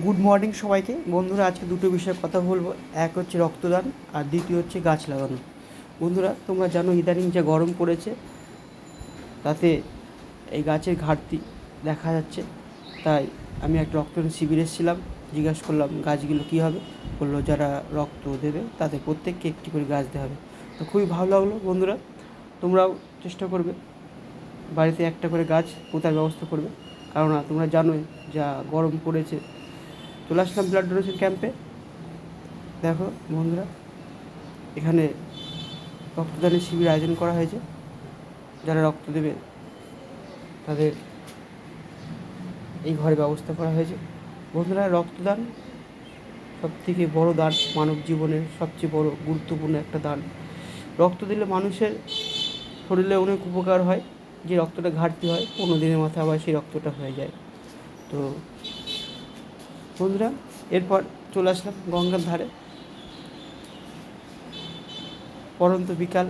Good morning সবাইকে বন্ধুরা। আজকে দুটো বিষয়ে কথা বলবো। এক হচ্ছে রক্তদান আর দ্বিতীয় হচ্ছে গাছ লাগানো। বন্ধুরা, তোমরা জানো ইদানিং যে গরম পড়েছে তাতে এই গাছের ঘাটতি দেখা যাচ্ছে। তাই আমি একটা রক্তদান শিবিরে এসেছিলাম, জিজ্ঞাসা করলাম গাছগুলো কী হবে। বললো যারা রক্ত দেবে তাদের প্রত্যেককে একটি করে গাছ দেওয়া হবে। তো খুবই ভালো লাগলো। বন্ধুরা, তোমরাও চেষ্টা করবে বাড়িতে একটা করে গাছ পোঁতার ব্যবস্থা করবে, কারণ তোমরা জানোই যা গরম পড়েছে। চলে আসলাম ব্লাড ডোনেশন ক্যাম্পে। দেখো বন্ধুরা, এখানে রক্তদানের শিবির আয়োজন করা হয়েছে। যারা রক্ত দেবে তাদের এই ঘরে ব্যবস্থা করা হয়েছে। বন্ধুরা, রক্তদান সবথেকে বড় দান, মানব জীবনের সবচেয়ে বড় গুরুত্বপূর্ণ একটা দান। রক্ত দিলে মানুষের শরীরে অনেক উপকার হয়। যে রক্তটা ঘাটতি হয় 15 দিনের মাথায় আবার সেই রক্তটা হয়ে যায়। তো বন্ধুরা, এরপর চলে আসলাম গঙ্গার ধারে। পরন্ত বিকাল,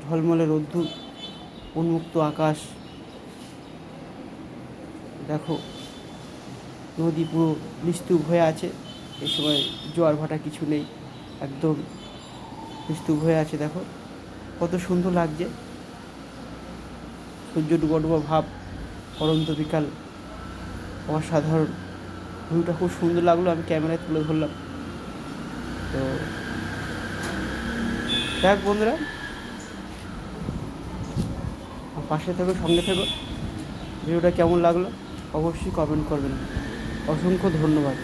ঝলমলে রোদ্দুর, উন্মুক্ত আকাশ। দেখো নদী পুরো নিস্তুপ হয়ে আছে। এই সময় জোয়ার ভাটা কিছু নেই, একদম নিস্তুপ হয়ে আছে। দেখো কত সুন্দর লাগছে, সূর্য ডুবা ডুবা ভাব, পরন্ত বিকাল, অসাধারণ। ভিউটা খুব সুন্দর লাগলো, আমি ক্যামেরায় তুলে ধরলাম। তো দেখ বন্ধুরা, পাশে থেকো, সঙ্গে থেকো। ভিডিওটা কেমন লাগলো অবশ্যই কমেন্ট করবেন। অসংখ্য ধন্যবাদ।